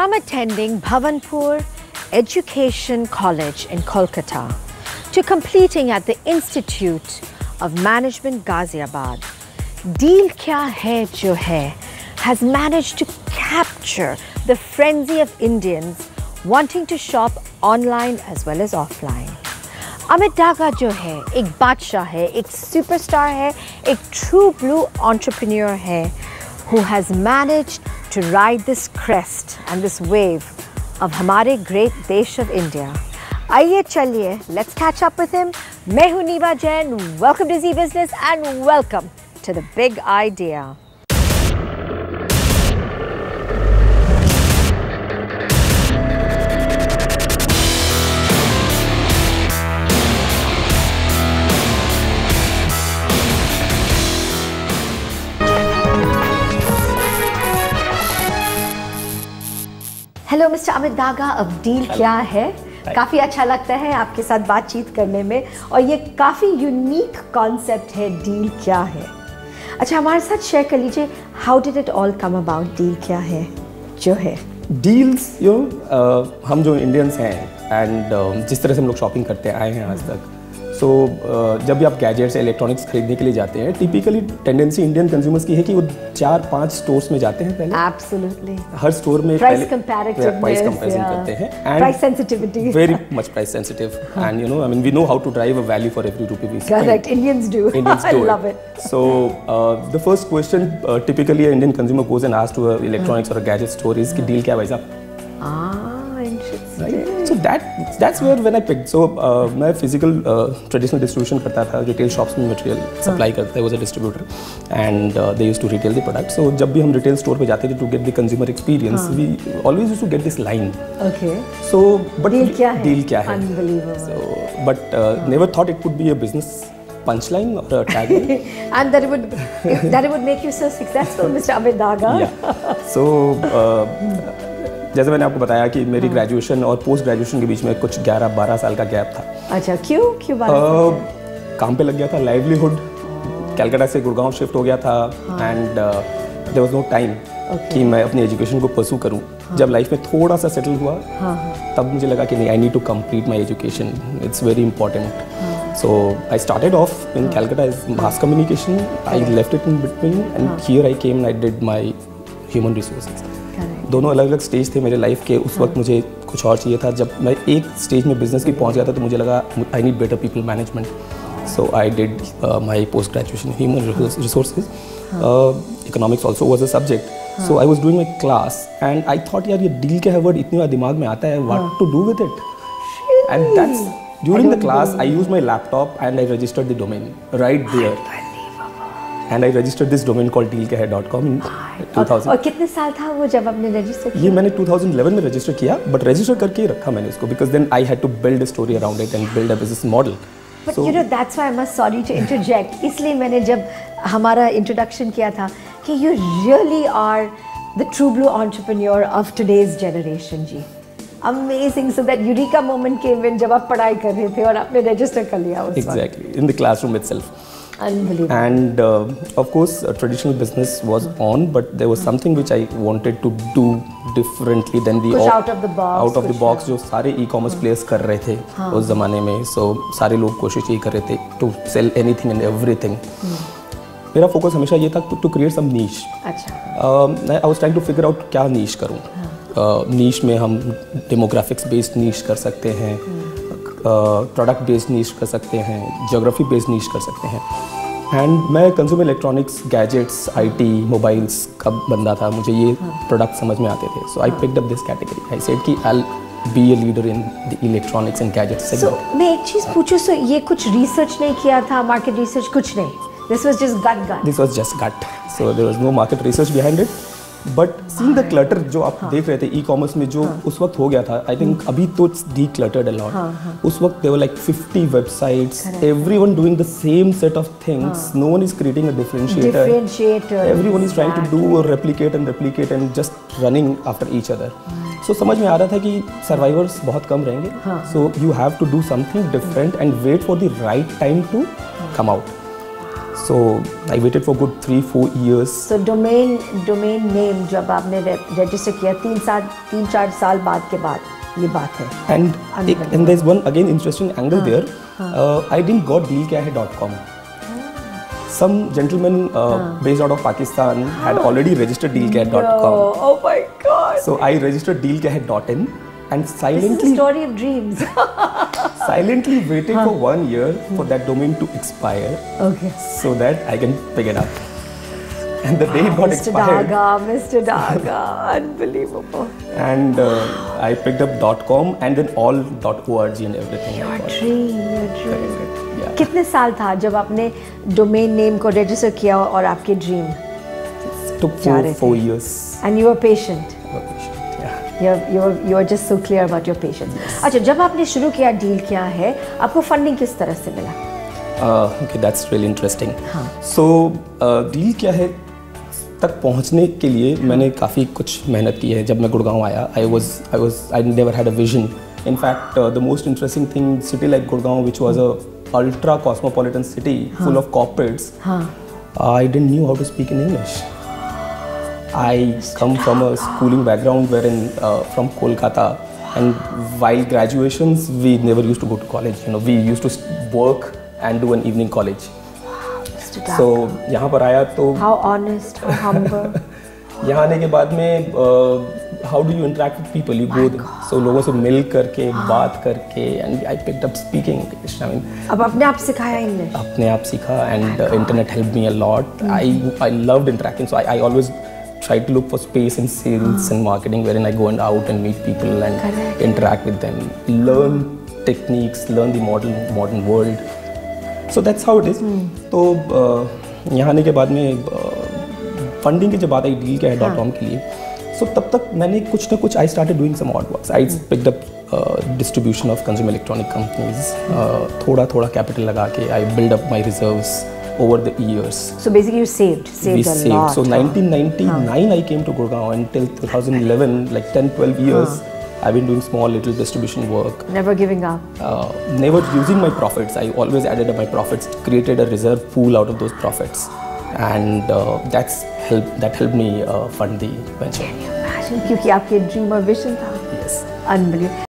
From attending Bhavanpur Education College in Kolkata to completing at the Institute of Management Ghaziabad, Deal Kya Hai Jo Hai has managed to capture the frenzy of Indians wanting to shop online as well as offline. Amit Daga जो है एक बादशाह है, एक superstar है, एक true blue entrepreneur है, who has managed to ride this crest and this wave of हमारे great देश of India. आइए चलिए, let's catch up with him. मैं हूँ नीवा Jain. Welcome to Zee Business and welcome to the big idea. Hello mister Amit Daga अब deal क्या है? काफ़ी अच्छा लगता है आपके साथ बातचीत करने में और ये काफ़ी यूनिक कॉन्सेप्ट है डील क्या है. अच्छा हमारे साथ शेयर कर लीजिए how did it all come about deal क्या है जो है डील्स हम जो इंडियंस हैं एंड जिस तरह से हम लोग शॉपिंग करते आए हैं आज तक सो जब भी आप गैजेट्स इलेक्ट्रॉनिक्स खरीदने के लिए जाते हैं टिपिकली टेंडेंसी इंडियन कंज्यूमर्स की है कि वो 4-5 स्टोर्स में जाते हैं पहले. एब्सोल्युटली. हर स्टोर में प्राइस कंपैरिजन करते हैं and price sensitivity very much price sensitive and you know I mean we know how to drive a value for every rupee we spend. Correct. Indians do. I love it. So the first question typically an Indian consumer goes and asks to a electronics or a gadget store is कि deal क्या भाई साहब? Interesting. Right? So that's where when I picked. So मैं physical traditional distribution करता था, retail shops में material supply करता. I was a distributor and they used to retail the product. So जब भी हम retail store पे जाते थे to get the consumer experience, we always used to get this line. Okay. So but deal क्या है? Deal क्या है? Unbelievable. So but never thought it could be a business punchline or a tagline. And that it would make you so successful, Mr. Amit Daga. Yeah. So जैसे मैंने आपको बताया कि मेरी ग्रेजुएशन और पोस्ट ग्रेजुएशन के बीच में कुछ 11-12 साल का गैप था. अच्छा क्यों बात? काम पे लग गया था, लाइवलीहुड कलकत्ता से गुड़गांव शिफ्ट हो गया था and there was no time कि मैं अपनी एजुकेशन को परसू करूं. जब लाइफ में थोड़ा सा सेटल हुआ तब मुझे लगा कि नहीं I need to complete my education, it's very important. So I started off in Calcutta as mass communication. I left it in between and here I came and I did my human resources. दोनों अलग अलग stage थे मेरे life के. उस वक्त मुझे कुछ और चाहिए था. जब मैं एक स्टेज में बिजनेस की पहुंच गया था तो मुझे लगा I need better people management. So I did my post graduation human resources. Economics also was a subject. So I was doing my class and I thought यार ये डील के वर्ड इतनी बार दिमाग में आता है, what to do with it. And that's during the class I used my laptop and I registered the domain right there. And I registered this domain called dealkyahai.com in 2000. और कितने साल था वो जब आपने रजिस्टर किया? ये मैंने 2011 में रजिस्टर किया बट रजिस्टर करके ही रखा मैंने इसको because then I had to build a story around it and build a business model. But you know that's why I must sorry to interject. इसलिए मैंने जब हमारा introduction किया था कि you really are the true blue entrepreneur of today's generation ji. Amazing. So that eureka moment came when जब आप पढ़ाई कर रहे थे और आपने रजिस्टर कर लिया उस वक्त. Exactly. In the classroom itself. Unbelievable. And of course traditional business was on but there was something which I wanted to do differently than the out of the box. Out of the box जो सारे e-commerce players कर रहे थे उस ज़माने में. So सारे लोग कोशिश यही कर रहे थे to sell anything and everything. मेरा फोकस हमेशा ये था to create some niche. अच्छा. I was trying to figure out क्या niche करूँ. नीश में हम डेमोग्राफिक्स बेस्ड नीश कर सकते हैं, प्रोडक्ट बेस्ड नीश कर सकते हैं, ज्योग्राफी बेस्ड नीश कर सकते हैं. एंड मैं consumer electronics, gadgets, IT, mobiles का बंदा था. मुझे ये प्रोडक्ट समझ में आते थे. So I picked up this category. I said कि I will be a leader in the electronics and gadgets segment. मैं एक चीज़ पूछूं, सो ये कुछ रिसर्च नहीं किया था, मार्केट रिसर्च कुछ नहीं? This was just gut. This was just gut. So there was no market research behind it. But seeing the clutter जो आप देख रहे थे ई कॉमर्स में जो उस वक्त हो गया था, आई थिंक अभी तो इट्स डीक्लटर्ड अ लॉट. उस वक्त there were like 50 websites, everyone doing the same set of things. No one is creating a differentiator. Everyone is trying to do और replicate and just running after each other. So समझ में आ रहा था कि survivors बहुत कम रहेंगे. So you have to do something different and wait for the right time to come out. So I waited for good 3-4 years. So domain name जब आपने register किया 3-4 साल बाद के बाद ये बात है. And there's one again interesting angle there. I didn't got dealkyahai.com. Some gentleman based out of Pakistan had already registered dealkyahai.com. Oh my God! So I registered dealkyahai.in and silently. This is a story of dreams. Silently waited for 1 year for that domain to expire. Okay. So that I can pick it up. And the day it got expired. Mr. Daga, unbelievable. And I picked up .com and then all .org and everything. Your dream. Yeah. कितने साल था जब आपने domain name को register किया और आपके dream? Took 4 years. And you were patient. Yeah. You are just so clear about your patience. अच्छा, जब आपने शुरू किया डील क्या है, आपको फंडिंग किस तरह से मिला? Okay, that's really interesting. So deal क्या है तक पहुंचने के लिए मैंने काफ़ी कुछ मेहनत की है. जब मैं गुड़गांव आया, I never had a vision. In fact, the most interesting thing, city like Gurgaon, which was a ultra cosmopolitan city full of corporates, I didn't knew how to speak in English. I come from a schooling background wherein from Kolkata, and while graduations we never used to go to college. You know, we used to work and do an evening college. So यहाँ पर आया तो How honest, how humble. यहाँ आने के बाद में how do you interact with people? You go so लोगों से मिल करके बात करके and I picked up speaking English. I mean, अब अपने आप सिखाया इंग्लिश? अपने आप सीखा and internet helped me a lot. I loved interacting, so I always try to look for space in sales and marketing wherein I go out and meet people and interact with them, learn techniques, learn the modern world. So that's how it is. तो यहाँ आने के बाद में funding की जब बात आई dealkyahai.com के लिए, so तब तक मैंने कुछ ना कुछ I started doing some odd works. I picked up distribution of consumer electronic companies. थोड़ा capital लगा के I build up my reserves over the years. So basically you saved a lot. So 1999 I came to Gurgaon until 2011, like 10-12 years. I've been doing small little distribution work. Never giving up. Never using my profits. I always added up my profits, created a reserve pool out of those profits, and that helped me fund the venture. Can you imagine? क्योंकि आपके dream और vision था. Yes. Unbelievable.